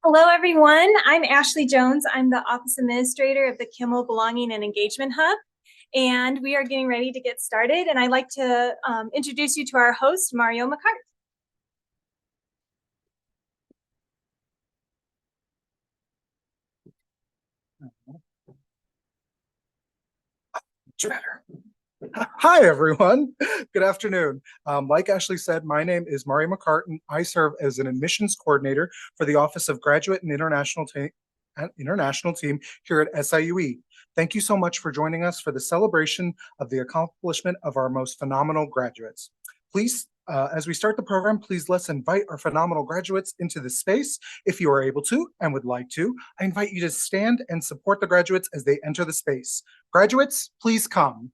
Hello, everyone. I'm Ashley Jones. I'm the Office Administrator of the Kimmel Belonging and Engagement Hub, and we are getting ready to get started. And I'd like to introduce you to our host, Mario McCart. Better. Hi, everyone. Good afternoon. Like Ashley said, my name is Mario McCart, and I serve as an admissions coordinator for the Office of Graduate and International Team here at SIUE. Thank you so much for joining us for the celebration of the accomplishment of our most phenomenal graduates. Please, as we start the program, please let's invite our phenomenal graduates into the space. If you are able to and would like to, I invite you to stand and support the graduates as they enter the space. Graduates, please come.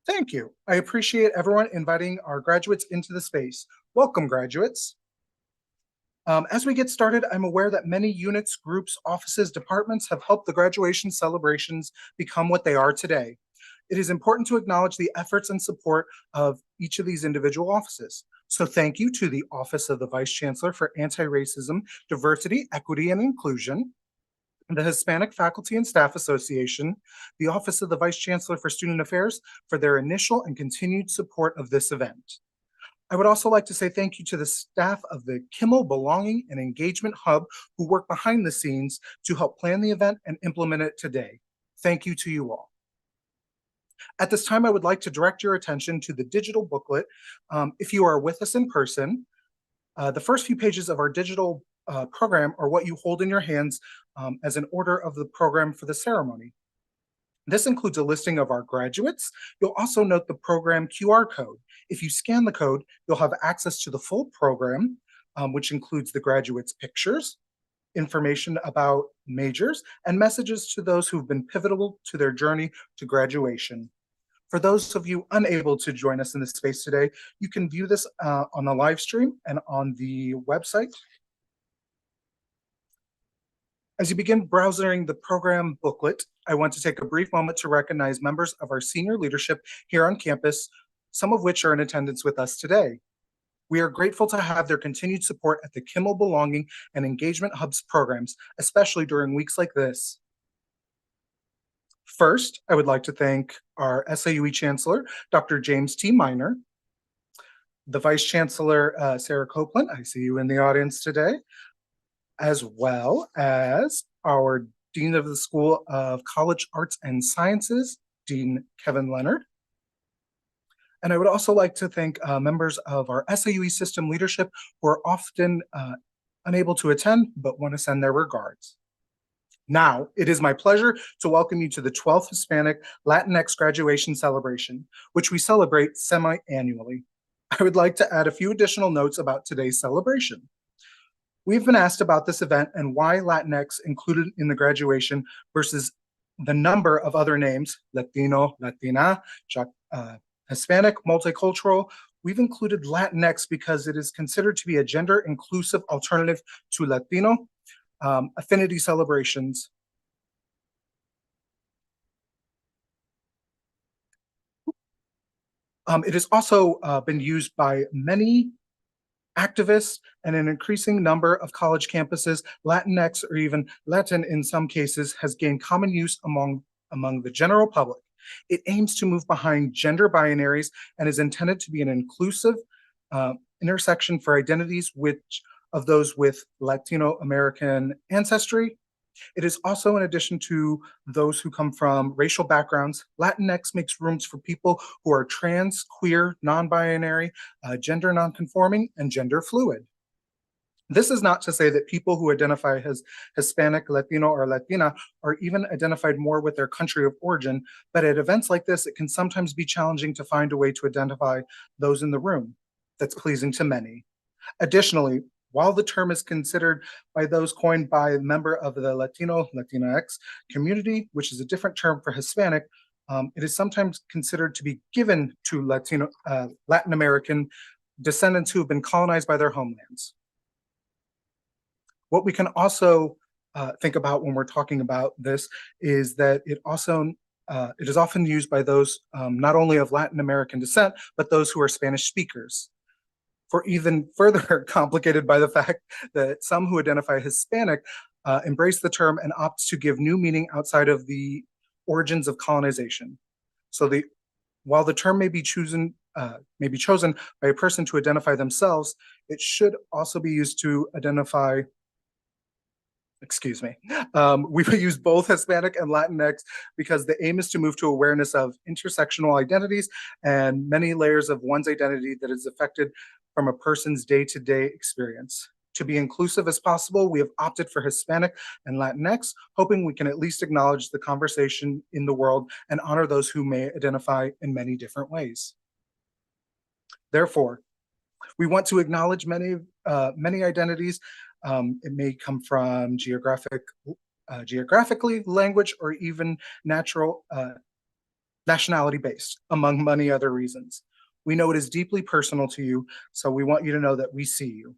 Thank you. I appreciate everyone inviting our graduates into the space. Welcome, graduates. As we get started, I'm aware that many units, groups, offices, departments have helped the graduation celebrations become what they are today. It is important to acknowledge the efforts and support of each of these individual offices. So thank you to the Office of the Vice Chancellor for Anti-Racism, Diversity, Equity, and Inclusion, the Hispanic Faculty and Staff Association, the Office of the Vice Chancellor for Student Affairs for their initial and continued support of this event. I would also like to say thank you to the staff of the Kimmel Belonging and Engagement Hub who work behind the scenes to help plan the event and implement it today. Thank you to you all. At this time, I would like to direct your attention to the digital booklet. If you are with us in person, the first few pages of our digital program are what you hold in your hands as an order of the program for the ceremony. This includes a listing of our graduates. You'll also note the program QR code. If you scan the code, you'll have access to the full program, which includes the graduates' pictures, information about majors, and messages to those who've been pivotal to their journey to graduation. For those of you unable to join us in this space today, you can view this on the live stream and on the website. As you begin browsing the program booklet, I want to take a brief moment to recognize members of our senior leadership here on campus, some of which are in attendance with us today. We are grateful to have their continued support at the Kimmel Belonging and Engagement Hub's programs, especially during weeks like this. First, I would like to thank our SIUE Chancellor, Dr. James T. Miner, the Vice Chancellor, Sarah Copeland, I see you in the audience today, as well as our Dean of the School of College Arts and Sciences, Dean Kevin Leonard. And I would also like to thank members of our SIUE system leadership who are often unable to attend but want to send their regards. Now, it is my pleasure to welcome you to the 12th Hispanic Latinx graduation celebration, which we celebrate semi-annually. I would like to add a few additional notes about today's celebration. We've been asked about this event and why Latinx included in the graduation versus the number of other names, Latino, Latina, Hispanic, multicultural. We've included Latinx because it is considered to be a gender-inclusive alternative to Latino affinity celebrations. It has also been used by many activists and an increasing number of college campuses. Latinx, or even Latin in some cases, has gained common use among the general public. It aims to move behind gender binaries and is intended to be an inclusive intersection for identities of those with Latino American ancestry. It is also, in addition to those who come from racial backgrounds, Latinx makes rooms for people who are trans, queer, non-binary, gender non-conforming, and gender fluid. This is not to say that people who identify as Hispanic, Latino, or Latina are even identified more with their country of origin, but at events like this, it can sometimes be challenging to find a way to identify those in the room that's pleasing to many. Additionally, while the term is considered by those coined by a member of the Latinx community, which is a different term for Hispanic, it is sometimes considered to be given to Latin American descendants who have been colonized by their homelands. What we can also think about when we're talking about this is that it is often used by those not only of Latin American descent, but those who are Spanish speakers. For even further complicated by the fact that some who identify Hispanic embrace the term and opt to give new meaning outside of the origins of colonization. So while the term may be chosen by a person to identify themselves, it should also be used to identify, we use both Hispanic and Latinx because the aim is to move to awareness of intersectional identities and many layers of one's identity that is affected from a person's day-to-day experience. To be inclusive as possible, we have opted for Hispanic and Latinx, hoping we can at least acknowledge the conversation in the world and honor those who may identify in many different ways. Therefore, we want to acknowledge many identities. It may come from geographically, language, or even nationality-based, among many other reasons. We know it is deeply personal to you, so we want you to know that we see you.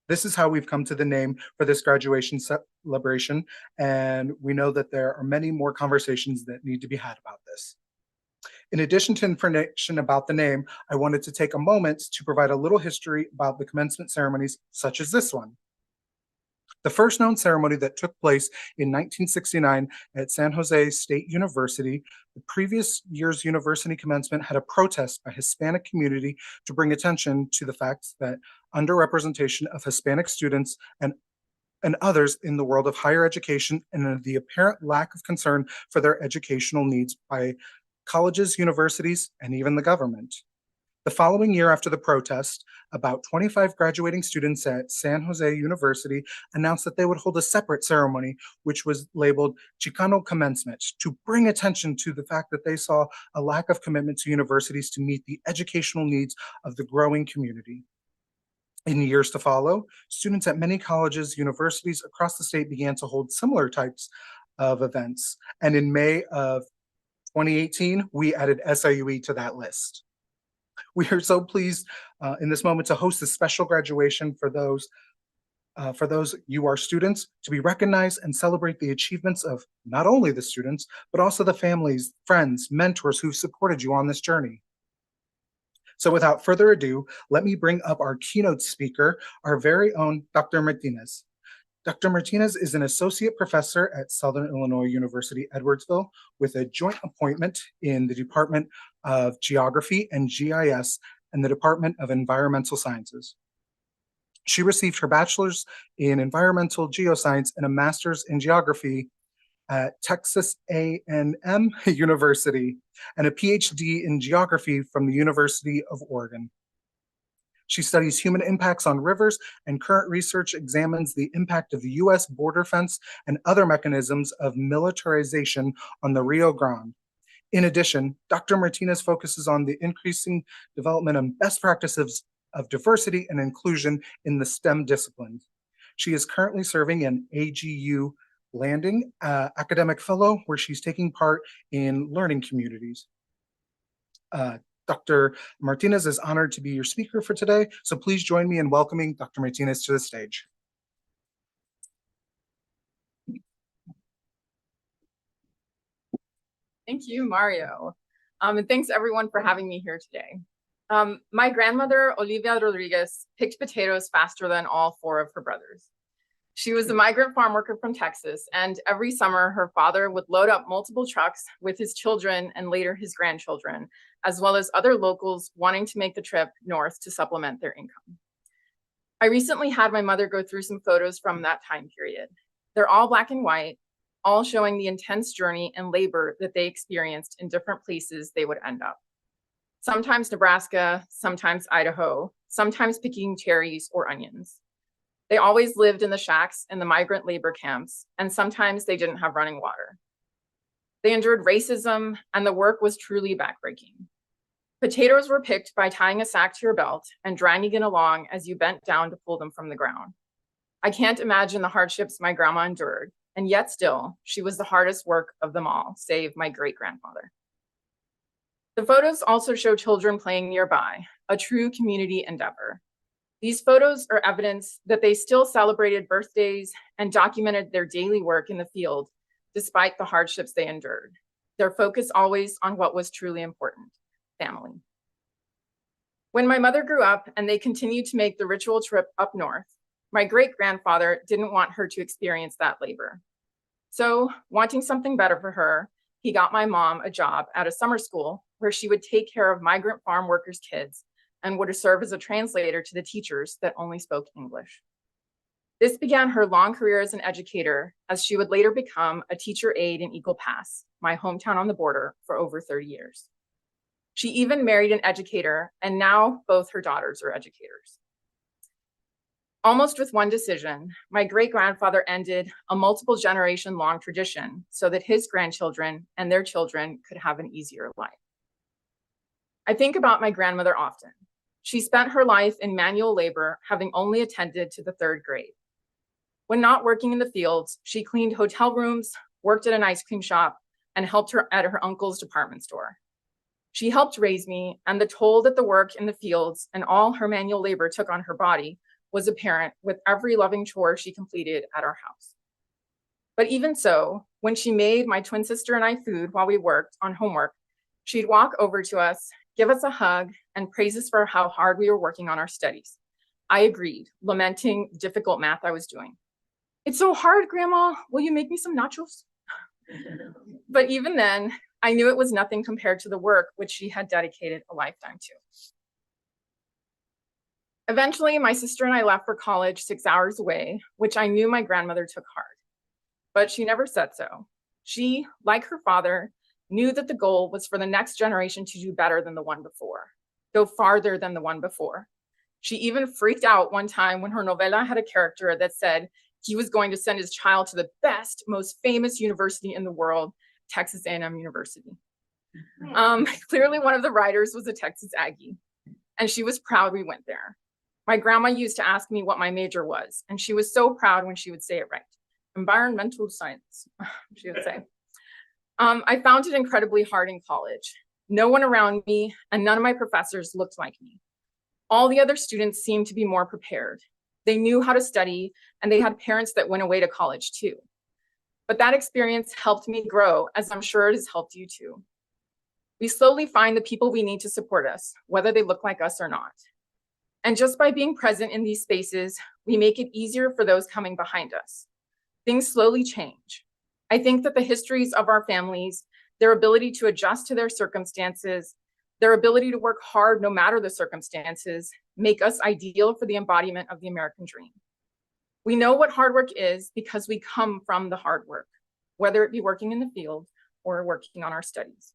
This is how we've come to the name for this graduation celebration, and we know that there are many more conversations that need to be had about this. In addition to information about the name, I wanted to take a moment to provide a little history about the commencement ceremonies such as this one. The first known ceremony that took place in 1969 at San Jose State University, the previous year's university commencement had a protest by Hispanic community to bring attention to the fact that underrepresentation of Hispanic students and others in the world of higher education and the apparent lack of concern for their educational needs by colleges, universities, and even the government. The following year after the protest, about 25 graduating students at San Jose University announced that they would hold a separate ceremony, which was labeled Chicano Commencement, to bring attention to the fact that they saw a lack of commitment to universities to meet the educational needs of the growing community. In years to follow, students at many colleges, universities across the state began to hold similar types of events. And in May of 2018, we added SIUE to that list. We are so pleased in this moment to host a special graduation for those you are students, to be recognized and celebrate the achievements of not only the students, but also the families, friends, mentors who've supported you on this journey. So without further ado, let me bring up our keynote speaker, our very own Dr. Martinez. Dr. Martinez is an associate professor at Southern Illinois University, Edwardsville, with a joint appointment in the Department of Geography and GIS and the Department of Environmental Sciences. She received her bachelor's in environmental geoscience and a master's in geography at Texas A&M University and a PhD in geography from the University of Oregon. She studies human impacts on rivers, and current research examines the impact of the U.S. border fence and other mechanisms of militarization on the Rio Grande. In addition, Dr. Martinez focuses on the increasing development and best practices of diversity and inclusion in the STEM disciplines. She is currently serving an AGU Landing academic fellow, where she's taking part in learning communities. Dr. Martinez is honored to be your speaker for today, so please join me in welcoming Dr. Martinez to the stage. Thank you, Mario. And thanks everyone for having me here today. My grandmother, Olivia Rodriguez, picked potatoes faster than all four of her brothers. She was a migrant farm worker from Texas, and every summer her father would load up multiple trucks with his children and later his grandchildren, as well as other locals wanting to make the trip north to supplement their income. I recently had my mother go through some photos from that time period. They're all black and white, all showing the intense journey and labor that they experienced in different places they would end up. Sometimes Nebraska, sometimes Idaho, sometimes picking cherries or onions. They always lived in the shacks and the migrant labor camps, and sometimes they didn't have running water. They endured racism, and the work was truly backbreaking. Potatoes were picked by tying a sack to your belt and dragging it along as you bent down to pull them from the ground. I can't imagine the hardships my grandma endured, and yet still, she was the hardest work of them all, save my great-grandfather. The photos also show children playing nearby, a true community endeavor. These photos are evidence that they still celebrated birthdays and documented their daily work in the field, despite the hardships they endured. Their focus always on what was truly important, family. When my mother grew up and they continued to make the ritual trip up north, my great-grandfather didn't want her to experience that labor. So, wanting something better for her, he got my mom a job at a summer school where she would take care of migrant farm workers' kids and would serve as a translator to the teachers that only spoke English. This began her long career as an educator, as she would later become a teacher aide in Eagle Pass, my hometown on the border, for over 30 years. She even married an educator, and now both her daughters are educators. Almost with one decision, my great-grandfather ended a multiple generation long tradition so that his grandchildren and their children could have an easier life. I think about my grandmother often. She spent her life in manual labor, having only attended to the 3rd grade. When not working in the fields, she cleaned hotel rooms, worked at an ice cream shop, and helped her at her uncle's department store. She helped raise me, and the toll that the work in the fields and all her manual labor took on her body was apparent with every loving chore she completed at our house. But even so, when she made my twin sister and I food while we worked on homework, she'd walk over to us, give us a hug, and praise us for how hard we were working on our studies. I agreed, lamenting the difficult math I was doing. "It's so hard, Grandma. Will you make me some nachos?" But even then, I knew it was nothing compared to the work which she had dedicated a lifetime to. Eventually, my sister and I left for college 6 hours away, which I knew my grandmother took hard. But she never said so. She, like her father, knew that the goal was for the next generation to do better than the one before, go farther than the one before. She even freaked out one time when her novela had a character that said he was going to send his child to the best, most famous university in the world, Texas A&M University. Clearly one of the writers was a Texas Aggie, and she was proud we went there. My grandma used to ask me what my major was, and she was so proud when she would say it right. Environmental science, she would say. I found it incredibly hard in college. No one around me and none of my professors looked like me. All the other students seemed to be more prepared. They knew how to study, and they had parents that went away to college too. But that experience helped me grow, as I'm sure it has helped you too. We slowly find the people we need to support us, whether they look like us or not. And just by being present in these spaces, we make it easier for those coming behind us. Things slowly change. I think that the histories of our families, their ability to adjust to their circumstances, their ability to work hard no matter the circumstances, make us ideal for the embodiment of the American dream. We know what hard work is because we come from the hard work, whether it be working in the field or working on our studies.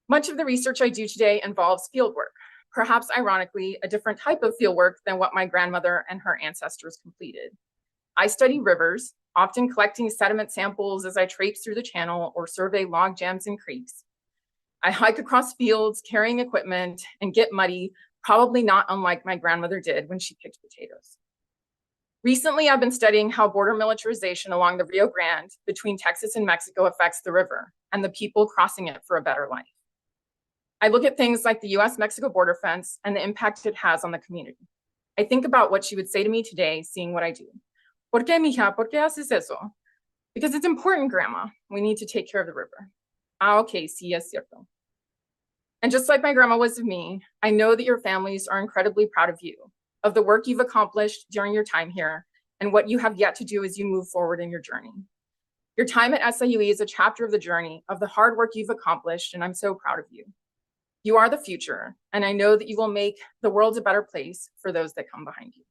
Much of the research I do today involves field work, perhaps ironically, a different type of field work than what my grandmother and her ancestors completed. I study rivers, often collecting sediment samples as I traipse through the channel or survey log jams and creeks. I hike across fields, carrying equipment, and get muddy, probably not unlike my grandmother did when she picked potatoes. Recently, I've been studying how border militarization along the Rio Grande between Texas and Mexico affects the river and the people crossing it for a better life. I look at things like the US-Mexico border fence and the impact it has on the community. I think about what she would say to me today, seeing what I do. ¿Por qué, mija? ¿Por qué haces eso? Because it's important, Grandma. We need to take care of the river. Ah, okay, sí, es cierto. And just like my grandma was of me, I know that your families are incredibly proud of you, of the work you've accomplished during your time here, and what you have yet to do as you move forward in your journey. Your time at SIUE is a chapter of the journey, of the hard work you've accomplished, and I'm so proud of you. You are the future, and I know that you will make the world a better place for those that come behind you.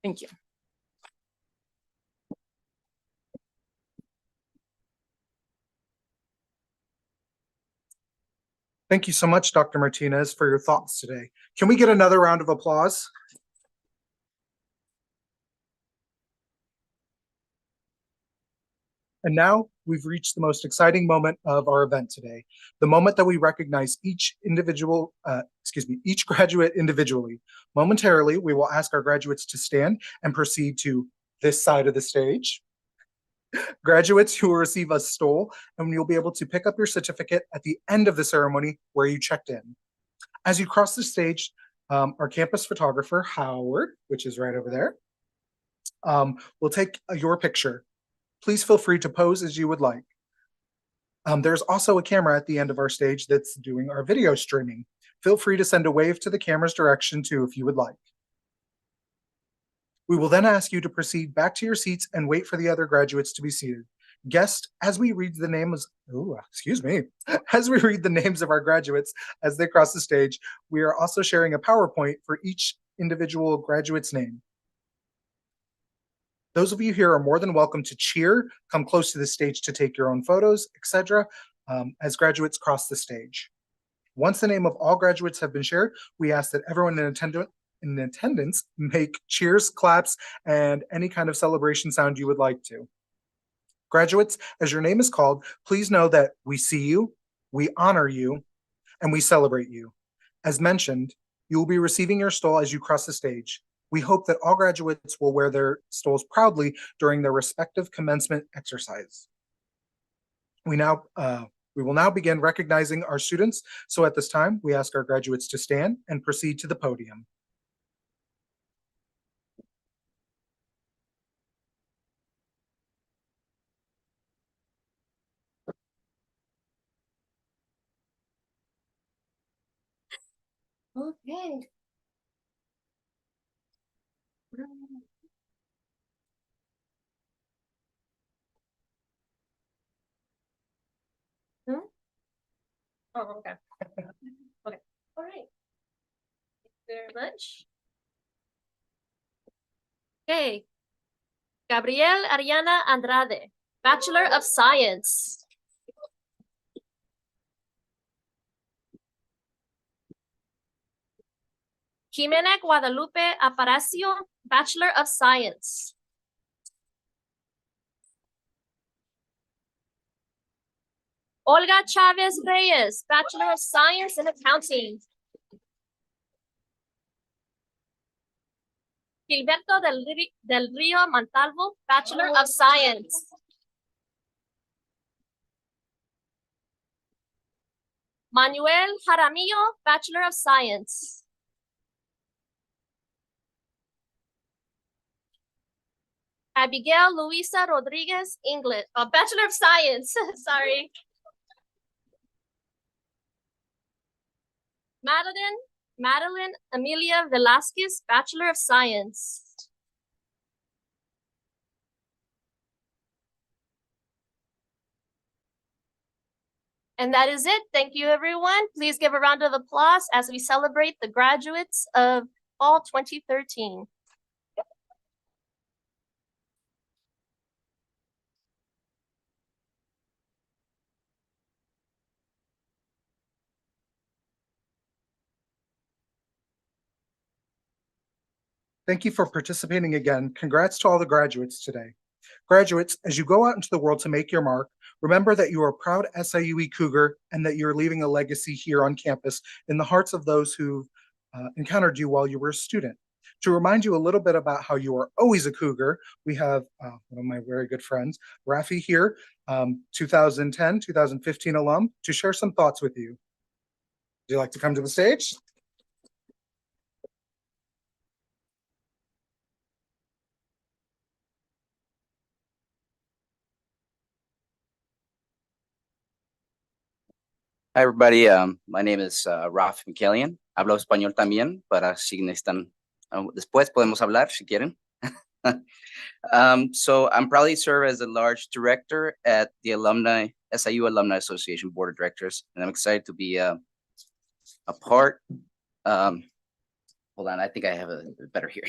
Thank you. Thank you so much, Dr. Martinez, for your thoughts today. Can we get another round of applause? And now we've reached the most exciting moment of our event today, the moment that we recognize each graduate individually. Momentarily, we will ask our graduates to stand and proceed to this side of the stage. Graduates who will receive a stole, and you'll be able to pick up your certificate at the end of the ceremony where you checked in. As you cross the stage, our campus photographer, Howard, which is right over there, will take your picture. Please feel free to pose as you would like. There's also a camera at the end of our stage that's doing our video streaming. Feel free to send a wave to the camera's direction too if you would like. We will then ask you to proceed back to your seats and wait for the other graduates to be seated. Guests, as we read the names, as we read the names of our graduates as they cross the stage, we are also sharing a PowerPoint for each individual graduate's name. Those of you here are more than welcome to cheer, come close to the stage to take your own photos, etc., as graduates cross the stage. Once the name of all graduates have been shared, we ask that everyone in attendance make cheers, claps, and any kind of celebration sound you would like to. Graduates, as your name is called, please know that we see you, we honor you, and we celebrate you. As mentioned, you will be receiving your stole as you cross the stage. We hope that all graduates will wear their stoles proudly during their respective commencement exercise. We will now begin recognizing our students. So at this time, we ask our graduates to stand and proceed to the podium. Okay. Hmm? Oh, okay. Okay. All right. Thank you very much. Okay. Gabriel Ariana Andrade, Bachelor of Science. Jimena Guadalupe Aparicio, Bachelor of Science. Olga Chavez Reyes, Bachelor of Science in Accounting. Gilberto del Rio Montalvo, Bachelor of Science. Manuel Jaramillo, Bachelor of Science. Abigail Luisa Rodriguez, English, Bachelor of Science, sorry. Madeline Amelia Velasquez, Bachelor of Science. And that is it. Thank you, everyone. Please give a round of applause as we celebrate the graduates of fall 2013. Thank you for participating again. Congrats to all the graduates today. Graduates, as you go out into the world to make your mark, remember that you are a proud SIUE Cougar and that you're leaving a legacy here on campus in the hearts of those who encountered you while you were a student. To remind you a little bit about how you are always a Cougar, we have one of my very good friends, Rafi here, 2010, 2015 alum, to share some thoughts with you. Would you like to come to the stage? Hi, everybody. My name is Raf Mikelian. Hablo español también, para si necesitan. Después podemos hablar si quieren. So I'm proudly serve as a large director at the SIU Alumni Association Board of Directors, and I'm excited to be a part. Hold on, I think I have a better here.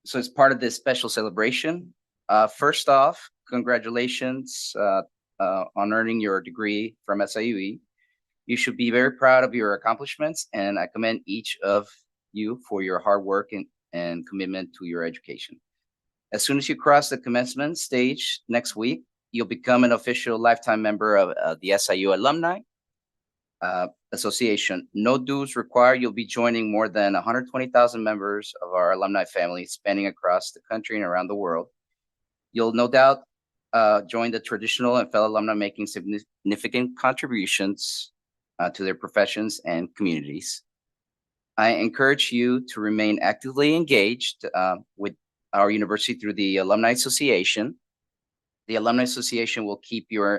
So it's part of this special celebration. First off, congratulations on earning your degree from SIUE. You should be very proud of your accomplishments, and I commend each of you for your hard work and commitment to your education. As soon as you cross the commencement stage next week, you'll become an official lifetime member of the SIU Alumni Association. No dues required. You'll be joining more than 120,000 members of our alumni family spanning across the country and around the world. You'll no doubt join the traditional and fellow alumni making significant contributions to their professions and communities. I encourage you to remain actively engaged with our university through the Alumni Association. The Alumni Association will keep you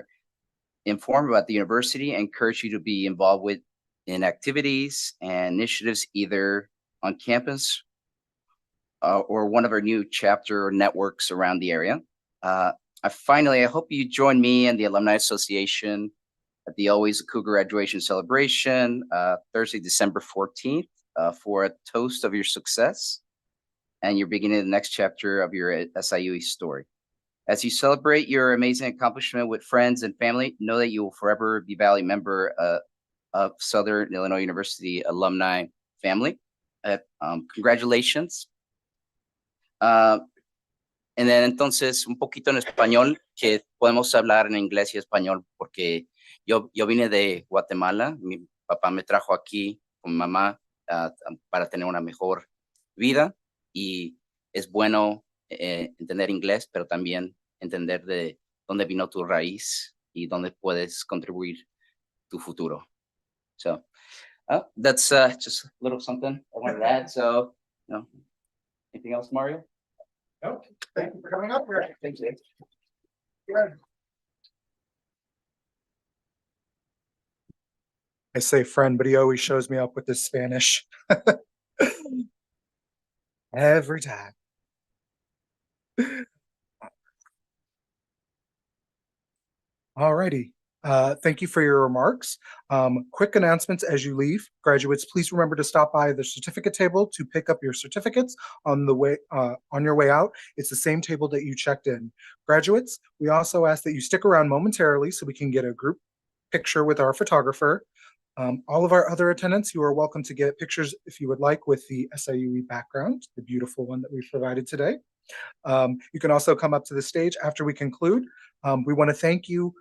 informed about the university and encourage you to be involved in activities and initiatives either on campus or one of our new chapter networks around the area. Finally, I hope you join me and the Alumni Association at the Always a Cougar graduation celebration Thursday, December 14th for a toast of your success and you're beginning the next chapter of your SIU story. As you celebrate your amazing accomplishment with friends and family, know that you will forever be a valued member of Southern Illinois University alumni family. Congratulations. Entonces, un poquito en español, que podemos hablar en inglés y español, porque yo vine de Guatemala, mi papá me trajo aquí con mamá para tener una mejor vida, y es bueno entender inglés, pero también entender de dónde vino tu raíz y dónde puedes contribuir tu futuro. So that's just a little something I wanted to add. So, anything else, Mario? No, thank you for coming up here. Thank you. Good. I say friend, but he always shows me up with this Spanish. Every time. Alrighty. Thank you for your remarks. Quick announcements as you leave. Graduates, please remember to stop by the certificate table to pick up your certificates on your way out. It's the same table that you checked in. Graduates, we also ask that you stick around momentarily so we can get a group picture with our photographer. All of our other attendants, you are welcome to get pictures if you would like with the SIUE background, the beautiful one that we've provided today. You can also come up to the stage after we conclude. We want to thank you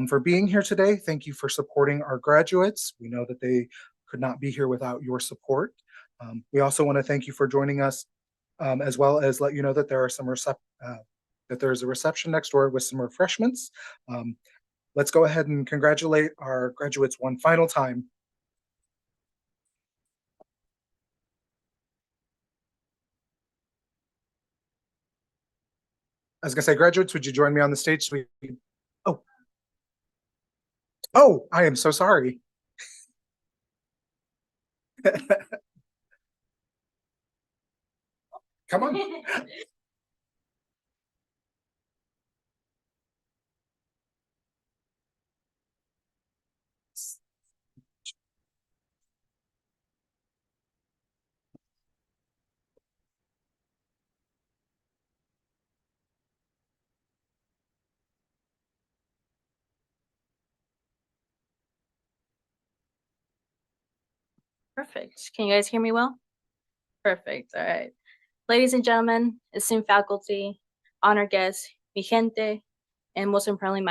for being here today. Thank you for supporting our graduates. We know that they could not be here without your support. We also want to thank you for joining us, as well as let you know that there are some that there's a reception next door with some refreshments. Let's go ahead and congratulate our graduates one final time. I was gonna say, graduates, would you join me on the stage? Oh, I am so sorry. Come on. Perfect. Can you guys hear me well? Perfect. All right. Ladies and gentlemen, esteemed faculty, honored guests, mi gente, and most importantly,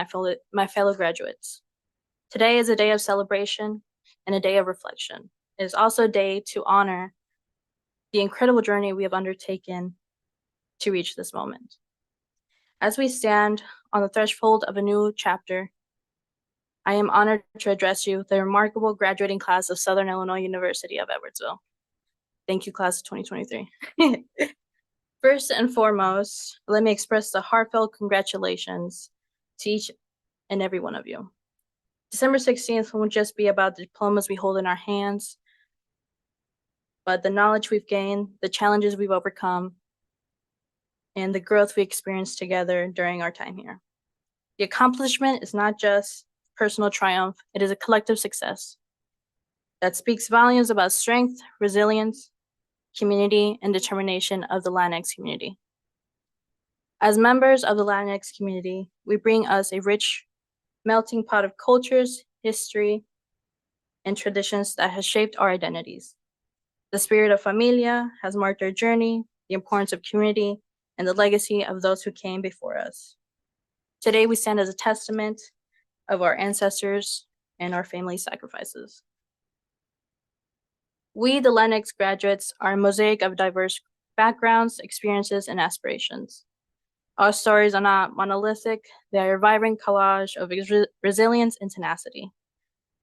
my fellow graduates. Today is a day of celebration and a day of reflection. It is also a day to honor the incredible journey we have undertaken to reach this moment. As we stand on the threshold of a new chapter, I am honored to address you, the remarkable graduating class of Southern Illinois University of Edwardsville. Thank you, class of 2023. First and foremost, let me express the heartfelt congratulations to each and every one of you. December 16th won't just be about the diplomas we hold in our hands, but the knowledge we've gained, the challenges we've overcome, and the growth we experienced together during our time here. The accomplishment is not just personal triumph, it is a collective success that speaks volumes about strength, resilience, community, and determination of the Latinx community. As members of the Latinx community, we bring us a rich melting pot of cultures, history, and traditions that has shaped our identities. The spirit of familia has marked our journey, the importance of community, and the legacy of those who came before us. Today, we stand as a testament of our ancestors and our family sacrifices. We, the Latinx graduates, are a mosaic of diverse backgrounds, experiences, and aspirations. Our stories are not monolithic, they are a vibrant collage of resilience and tenacity.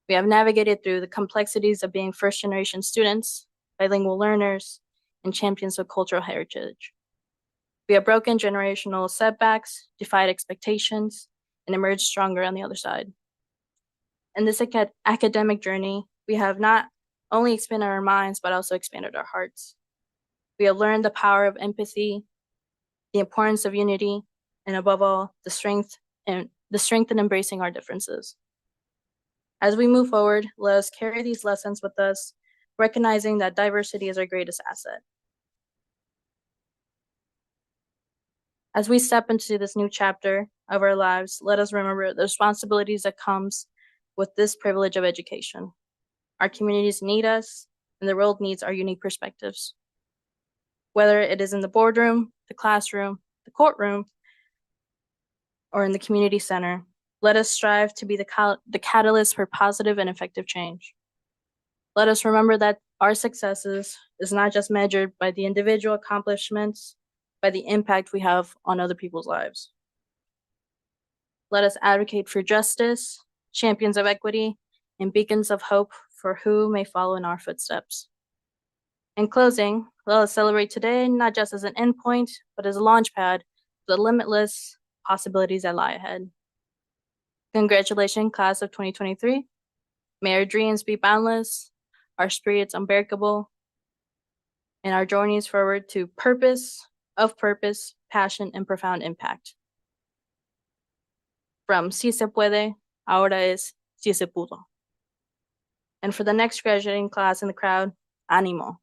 We have navigated through the complexities of being first-generation students, bilingual learners, and champions of cultural heritage. We have broken generational setbacks, defied expectations, and emerged stronger on the other side. In this academic journey, we have not only expanded our minds, but also expanded our hearts. We have learned the power of empathy, the importance of unity, and above all, the strength in embracing our differences. As we move forward, let us carry these lessons with us, recognizing that diversity is our greatest asset. As we step into this new chapter of our lives, let us remember the responsibilities that comes with this privilege of education. Our communities need us, and the world needs our unique perspectives. Whether it is in the boardroom, the classroom, the courtroom, or in the community center, let us strive to be the catalyst for positive and effective change. Let us remember that our successes is not just measured by the individual accomplishments, by the impact we have on other people's lives. Let us advocate for justice, champions of equity, and beacons of hope for who may follow in our footsteps. In closing, let us celebrate today not just as an endpoint, but as a launchpad for the limitless possibilities that lie ahead. Congratulations, class of 2023. May our dreams be boundless, our spirits unbreakable, and our journeys forward to purpose, passion, and profound impact. From Si se puede, ahora es si se pudo. And for the next graduating class in the crowd, ánimo.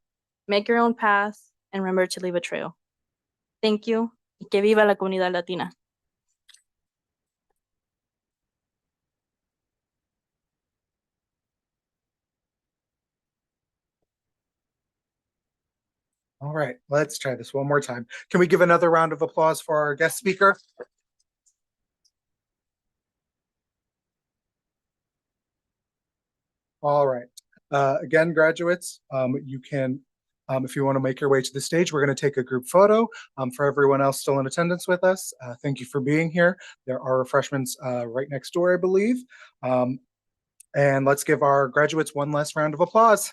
Make your own path and remember to leave a trail. Thank you, y que viva la comunidad latina. All right, let's try this one more time. Can we give another round of applause for our guest speaker? All right. Again, graduates, you can, if you want to make your way to the stage, we're going to take a group photo. For everyone else still in attendance with us, thank you for being here. There are refreshments right next door, I believe. And let's give our graduates one last round of applause.